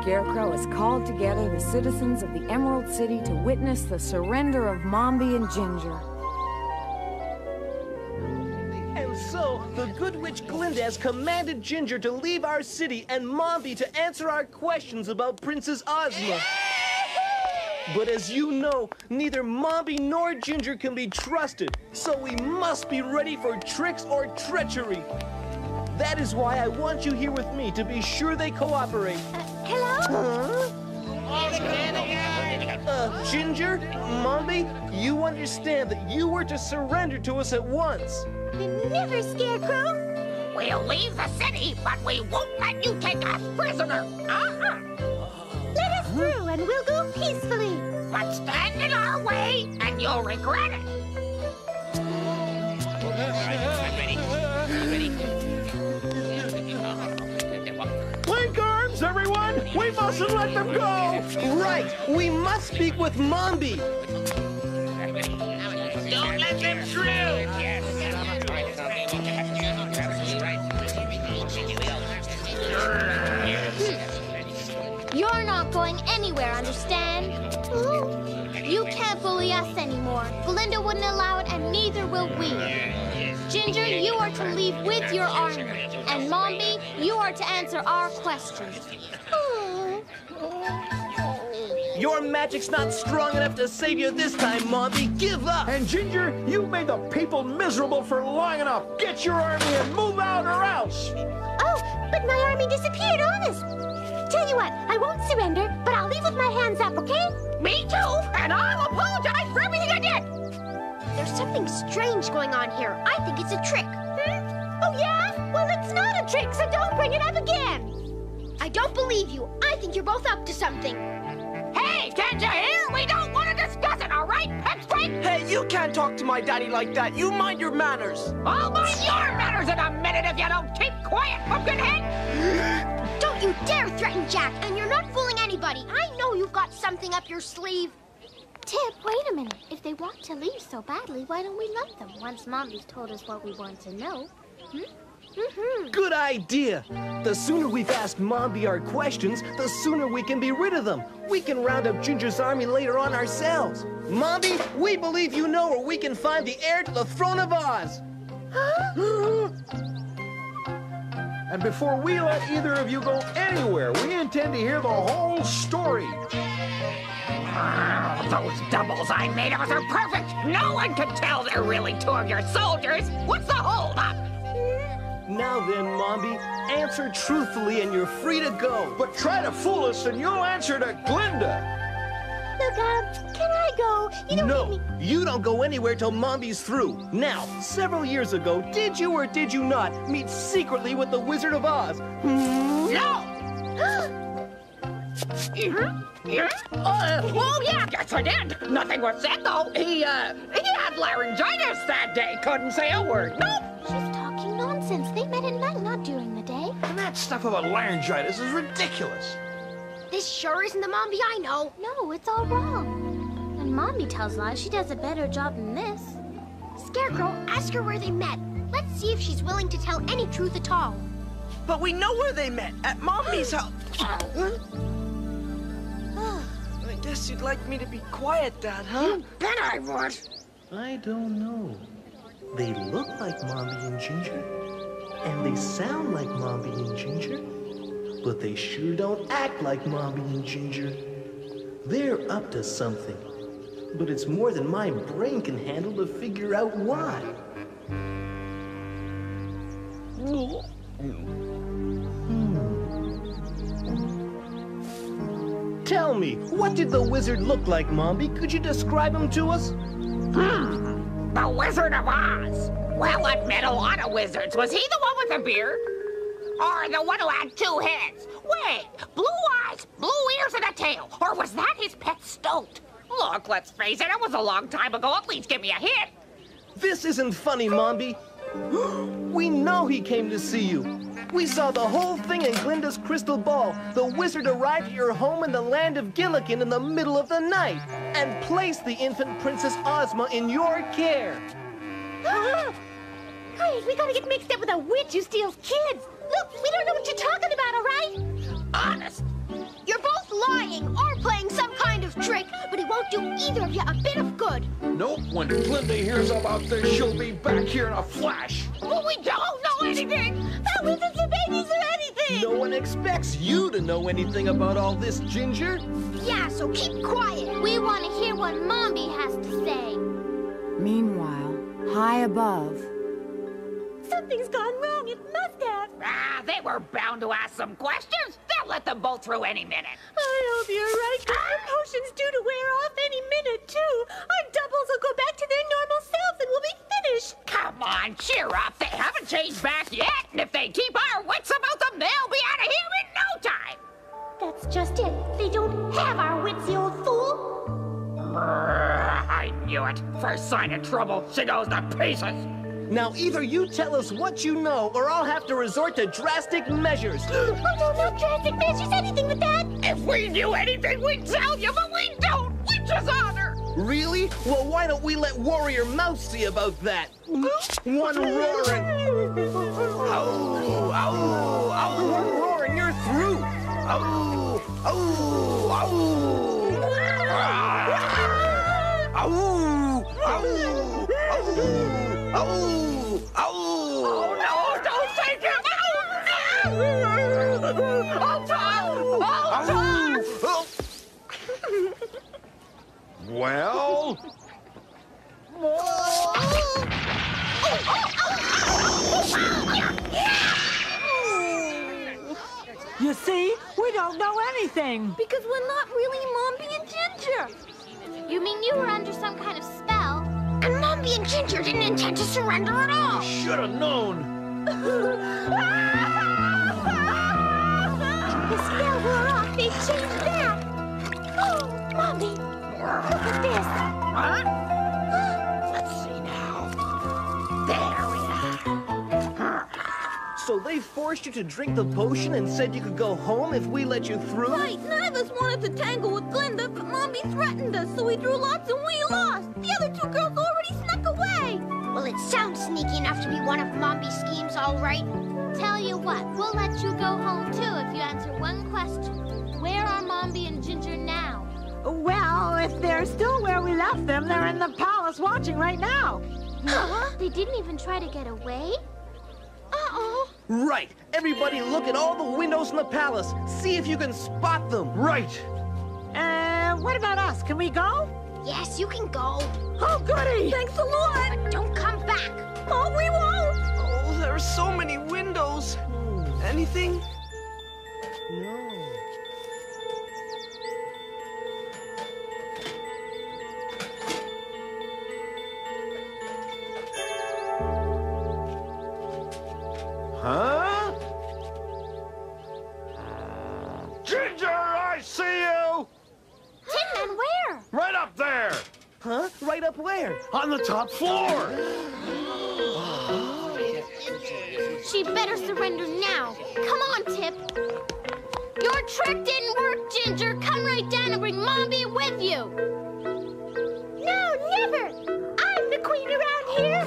Scarecrow has called together the citizens of the Emerald City to witness the surrender of Mombi and Ginger. And so, the good witch Glinda has commanded Ginger to leave our city and Mombi to answer our questions about Princess Ozma. But as you know, neither Mombi nor Ginger can be trusted, so we must be ready for tricks or treachery. That is why I want you here with me to be sure they cooperate. Hello? Ginger, Mombi, you understand that you were to surrender to us at once. Never, Scarecrow. We'll leave the city, but we won't let you take us prisoner. Let us through and we'll go peacefully. But stand in our way and you'll regret it. Link arms, everyone! We mustn't let them go! Right! We must speak with Mombi! Don't let them through! You're not going anywhere, understand? You can't bully us anymore. Glinda wouldn't allow it, and neither will we. Ginger, you are to leave with your army. And Mombi, you are to answer our questions. Your magic's not strong enough to save you this time, Mombi. Give up! And Ginger, you've made the people miserable for long enough. Get your army and move out or else. Oh, but my army disappeared on us. Tell you what, I won't surrender, but I'll leave with my hands up, okay? Me too, and I'll apologize for everything I did. There's something strange going on here. I think it's a trick. Oh, yeah? Well, it's not a trick, so don't bring it up again. I don't believe you. I think you're both up to something. Hey, can't you hear? We don't want to discuss it, all right, Pipsqueak? Hey, you can't talk to my daddy like that. You mind your manners. I'll mind your manners in a minute if you don't keep quiet, Pumpkinhead. Don't you dare threaten Jack, and you're not fooling anybody. I know you've got something up your sleeve. Tip, wait a minute. If they want to leave so badly, why don't we let them once Mombi's told us what we want to know? Good idea! The sooner we've asked Mombi our questions, the sooner we can be rid of them. We can round up Ginger's army later on ourselves. Mombi, we believe you know where we can find the heir to the throne of Oz. And before we let either of you go anywhere, we intend to hear the whole story. Those doubles I made of us are perfect. No one can tell they're really two of your soldiers. What's the holdup? Now then, Mombi, answer truthfully and you're free to go. But try to fool us and you'll answer to Glinda. Look, can I go? You don't No, need me. you don't go anywhere till Mombi's through. Now, several years ago, did you or did you not meet secretly with the Wizard of Oz? No! Oh, yeah, guess I did. Nothing was said, though. He had laryngitis that day. Couldn't say a word. Nope. She's talking nonsense. They met at night, not during the day. And that stuff about laryngitis is ridiculous. This sure isn't the Mombi I know. No, it's all wrong. When Mombi tells lies, she does a better job than this. Scarecrow, ask her where they met. Let's see if she's willing to tell any truth at all. But we know where they met, at Mombi's house. I guess you'd like me to be quiet, Dad, huh? You bet I would. I don't know. They look like Mombi and Ginger, and they sound like Mombi and Ginger, but they sure don't act like Mombi and Ginger. They're up to something, but it's more than my brain can handle to figure out why. Tell me, what did the wizard look like, Mombi? Could you describe him to us? The Wizard of Oz. Well, I've met a lot of wizards. Was he the one with the beard? Or the one who had two heads? Wait, blue eyes, blue ears, and a tail. Or was that his pet stoat? Look, let's face it, it was a long time ago. At least give me a hint. This isn't funny, Mombi. We know he came to see you. We saw the whole thing in Glinda's crystal ball. The wizard arrived at your home in the land of Gillikin in the middle of the night and placed the infant Princess Ozma in your care. Great, we gotta get mixed up with a witch who steals kids. Look, we don't know what you're talking about, all right? Honest. You're won't do either of you a bit of good. Nope, when Glinda hears about this, she'll be back here in a flash. Well, we don't know anything about wizards or babies or anything. No one expects you to know anything about all this, Ginger. Yeah, so keep quiet. We want to hear what Mombi has to say. Meanwhile, high above. Something's gone wrong. It must have. Ah, they were bound to ask some questions. They'll let them bolt through any minute. I hope you're right, 'cause the potion's due to wear off any minute, too. Our doubles will go back to their normal selves and we'll be finished. Come on, cheer up. They haven't changed back yet. And if they keep our wits about them, they'll be out of here in no time. That's just it. They don't have our wits, you old fool. I knew it. First sign of trouble, she goes to pieces. Now, either you tell us what you know, or I'll have to resort to drastic measures. Oh, no, not drastic measures, anything with that. If we knew anything, we'd tell you, but we don't, which is honor. Really? Well, why don't we let Warrior Mouse see about that? One roaring. Ow, ow, ow. One roaring, you're through. Ow, ow, ow. Ow, ow, ow. Ow! Ow! Oh, no, don't take him! Oh, Tom! Oh, Tom! Oh. Well? You see, we don't know anything. Because we're not really Mombi and Ginger. You mean you were under some kind of spell? And Mombi and Ginger didn't intend to surrender at all. Should have known. The spell wore off. They changed back. Oh, Mombi, look at this. Huh? Let's see now. There we are. So they forced you to drink the potion and said you could go home if we let you through? Right, none of us wanted to tangle with Glinda, but Mombi threatened us, so we drew lots and we lost. The other two girls already snuck away. Well, it sounds sneaky enough to be one of Mombi's schemes, all right. Tell you what, we'll let you go home, too, if you answer one question. Where are Mombi and Ginger now? Well, if they're still where we left them, they're in the palace watching right now. Huh? They didn't even try to get away? Uh-oh. Right. Everybody look at all the windows in the palace. See if you can spot them. Right. What about us? Can we go? Yes, you can go. Oh, goody! Thanks a lot. But don't come back. Oh, we won't. Oh, there are so many windows. Anything? No. Huh? Ginger, I see you! Tin Man, where? Right up there! Huh? Right up where? On the top floor! She better surrender now. Come on, Tip. Your trick didn't work, Ginger. Come right down and bring Mombi with you. No, never. I'm the queen around here.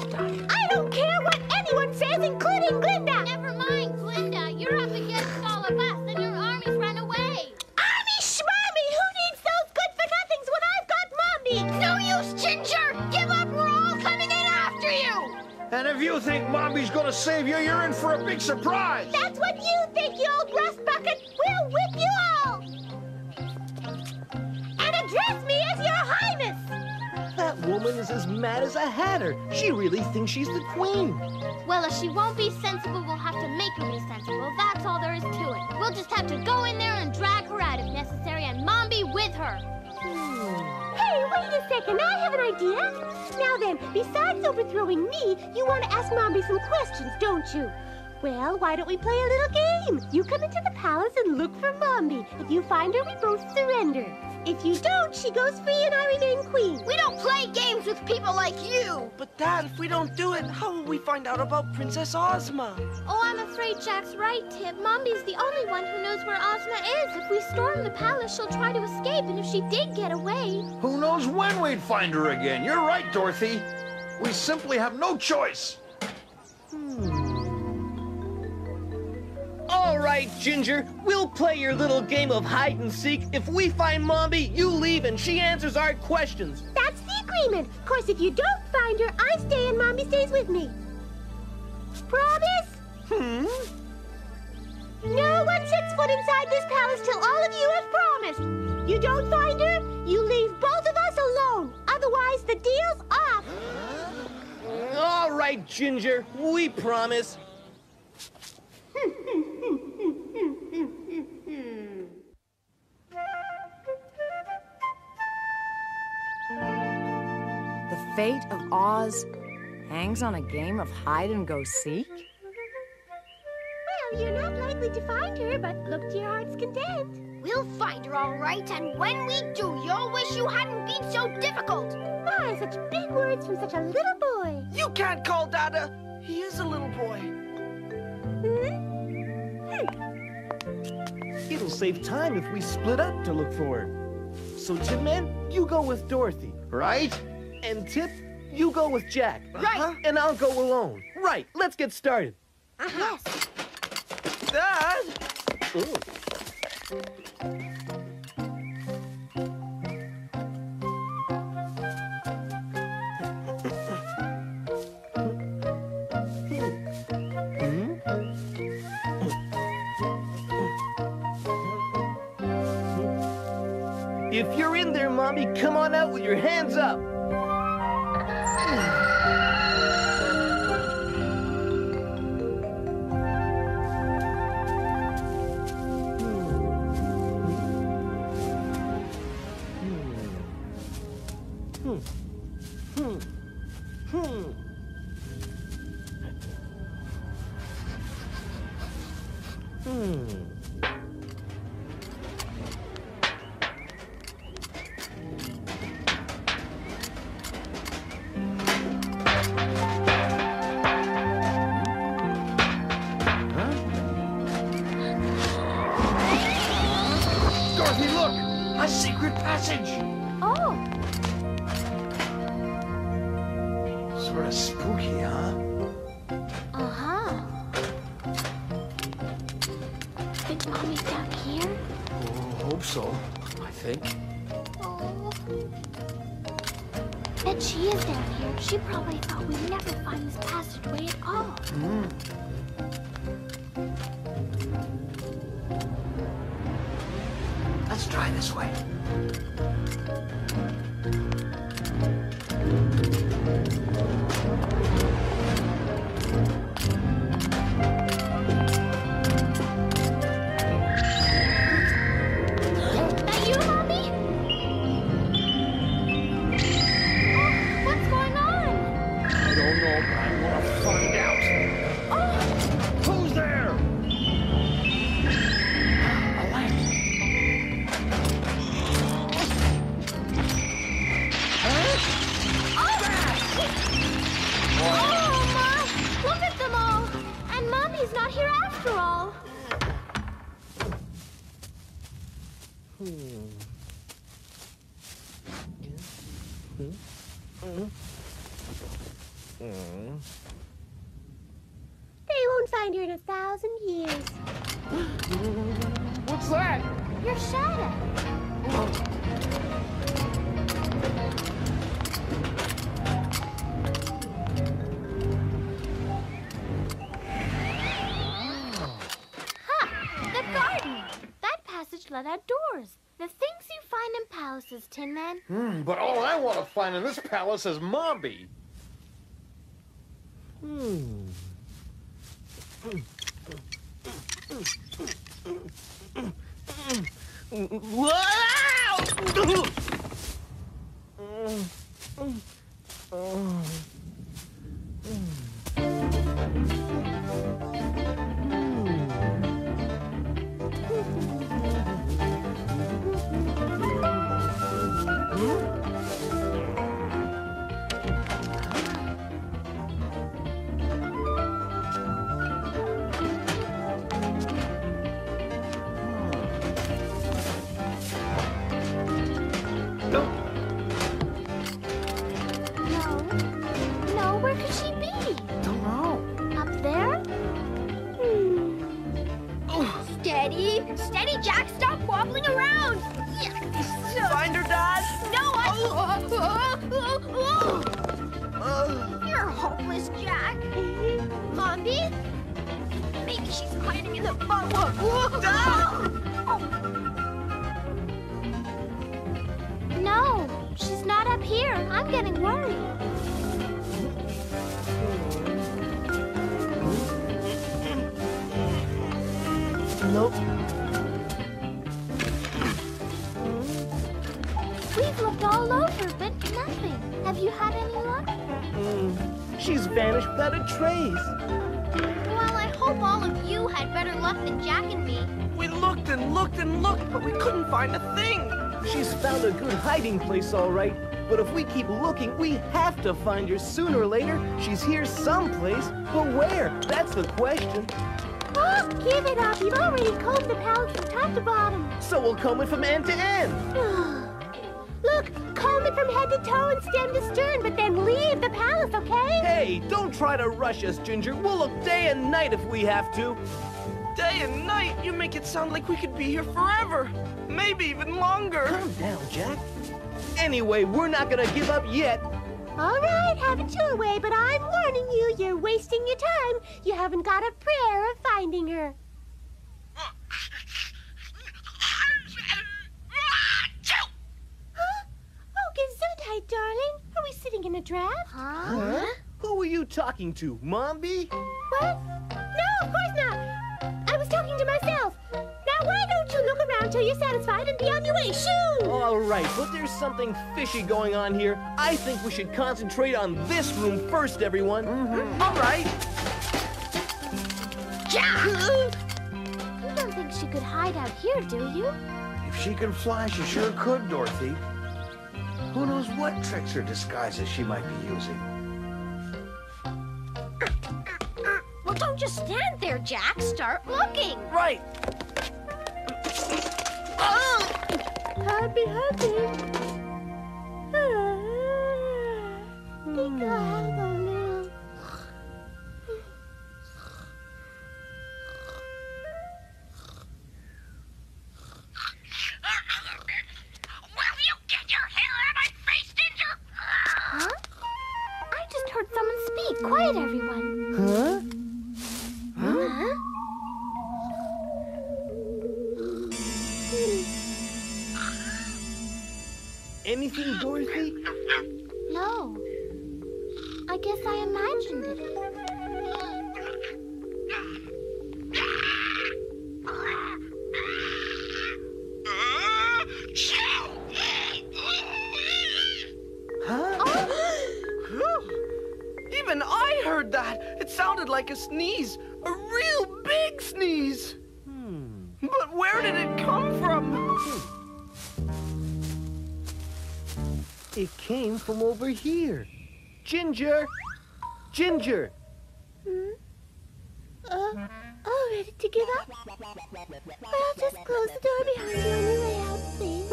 I don't care what anyone says, including Glinda. Never mind, Glinda. You're up against all of us, and your army's run away. Army schmarmy! Who needs those good-for-nothings when I've got Mombi? No use, Ginger. Give up. We're all coming in after you. And if you think Mombi's gonna save you, you're in for a big surprise! That's what you think, you old rust bucket. We'll whip you all. And address me as your highness. That woman is as mad as a hatter. She really thinks she's the queen. Well, if she won't be sensible, we'll have to make her be sensible. That's all there is to it. We'll just have to go in there and drag her out if necessary, and Mombi with her. Hey, wait a second. I have an idea. Now then, besides overthrowing me, you want to ask Mombi some questions, don't you? Well, why don't we play a little game? You come into the palace and look for Mombi. If you find her, we both surrender. If you don't, she goes free and I remain queen. We don't play games with people like you. But Dad, if we don't do it, how will we find out about Princess Ozma? Oh, I'm afraid Jack's right, Tip. Mombi's the only one who knows where Ozma is. If we storm the palace, she'll try to escape, and if she did get away... Who knows when we'd find her again? You're right, Dorothy. We simply have no choice. All right, Ginger. We'll play your little game of hide and seek. If we find Mombi, you leave and she answers our questions. That's the agreement. Of course, if you don't find her, I stay and Mombi stays with me. Promise? No one sets foot inside this palace till all of you have promised. You don't find her, you leave both of us alone. Otherwise, the deal's off. All right, Ginger. We promise. The fate of Oz hangs on a game of hide-and-go-seek? Well, you're not likely to find her, but look to your heart's content. We'll find her all right, and when we do, you'll wish you hadn't been so difficult. My, such big words from such a little boy. You can't call Dada. He is a little boy. It'll save time if we split up to look for her. So, Tin Man, you go with Dorothy. Right? And Tip, you go with Jack. Right. And I'll go alone. Right, let's get started. Yes. Dad! Ooh. If you're in there, Mommy, come on out with your hands up. Dorothy, look! A secret passage! Oh, Sort of spooky, huh? uh-huh. Think Mommy's down here? Oh, hope so, I think. Oh. Bet she is down here. She probably thought we'd never find this passageway at all. Let's try this way. That you, Mommy? Oh, what's going on? I don't know, but I'm gonna find out. Who's there? A lamp. Oh, Ma! Look at them all! And Mommy's not here after all. They won't find her in 1,000 years. What's that? Your shadow. Ha! The garden! That passage led outdoors. The things you find in palaces, Tin Man. But all I want to find in this palace is Mombi. Steady. Steady, Jack. Stop wobbling around. Find her, Dad? No, You're hopeless, Jack. Mombi? Maybe she's hiding in the No, she's not up here. I'm getting worried. Nope. We've looked all over, but nothing. Have you had any luck? She's vanished without a trace. Well, I hope all of you had better luck than Jack and me. We looked and looked and looked, but we couldn't find a thing. She's found a good hiding place, all right. But if we keep looking, we have to find her sooner or later. She's here someplace, but where? That's the question. Oh, give it up. You've already combed the palace from top to bottom. So we'll comb it from end to end. Look, comb it from head to toe and stem to stern, but then leave the palace, okay? Hey, don't try to rush us, Ginger. We'll look day and night if we have to. Day and night? You make it sound like we could be here forever. Maybe even longer. Calm down, Jack. Anyway, we're not gonna give up yet. All right, have it your way, but I'm warning you, you're wasting your time. You haven't got a prayer of finding her. Huh? Oh, Gesundheit, darling. Are we sitting in a draft? Huh? Who were you talking to, Mombi? What? No, of course not. I was talking to myself. Now, why don't you look around till you're satisfied and be on your way? Shoo! All right, but there's something fishy going on here. I think we should concentrate on this room first, everyone. All right. Jack! You don't think she could hide out here, do you? If she can fly, she sure could, Dorothy. Who knows what tricks or disguises she might be using? Well, don't just stand there, Jack. Start looking. Right. Happy, happy. Think I'll have a little. Will you get your hair out of my face, Ginger? Huh? I just heard someone speak. Quiet, everyone. Huh? Huh? Anything, Dorothy? No. I guess I imagined it. Huh? Even I heard that. It sounded like a sneeze. A real big sneeze. But where did it come from? It came from over here. Ginger! Ginger! Ready to give up? Well, just close the door behind you on your way out, please.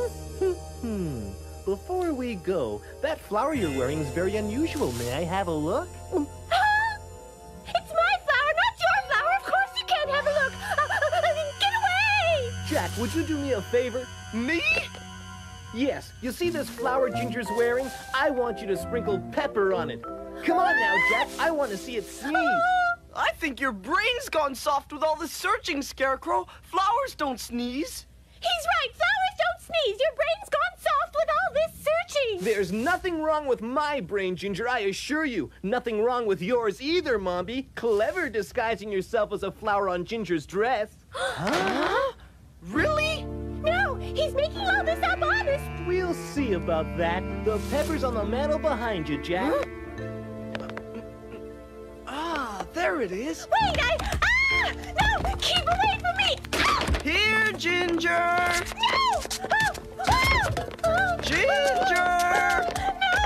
Before we go, that flower you're wearing is very unusual. May I have a look? It's my flower, not your flower. Of course you can't have a look. Get away! Jack, would you do me a favor? Me? Yes, you see this flower Ginger's wearing? I want you to sprinkle pepper on it. Come on now, Jack. I want to see it sneeze. I think your brain's gone soft with all this searching, Scarecrow. Flowers don't sneeze. He's right. Flowers don't sneeze. Your brain's gone soft with all this searching. There's nothing wrong with my brain, Ginger, I assure you. Nothing wrong with yours either, Mombi. Clever disguising yourself as a flower on Ginger's dress. Huh? Really? No, he's making all this up honest. We'll see about that. The pepper's on the mantel behind you, Jack. Ah, there it is. Wait, no, keep away from me. Here, Ginger. No! Ginger! No!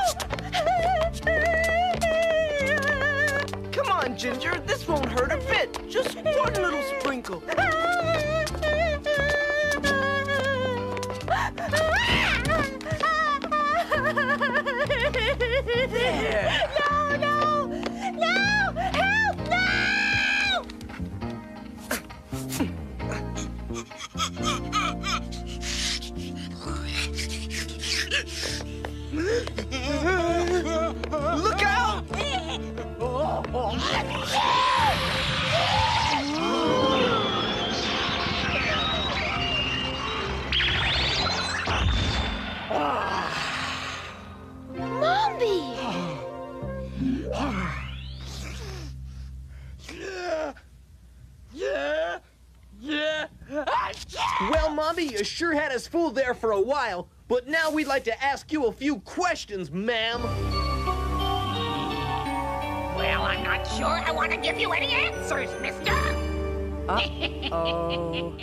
Come on, Ginger. This won't hurt a bit. Just one little sprinkle. There. No! Help! No! Look out! Mombi! Well, Mombi, you sure had us fooled there for a while, but now we'd like to ask you a few questions, ma'am. Well, I'm not sure I want to give you any answers, mister. Uh-oh.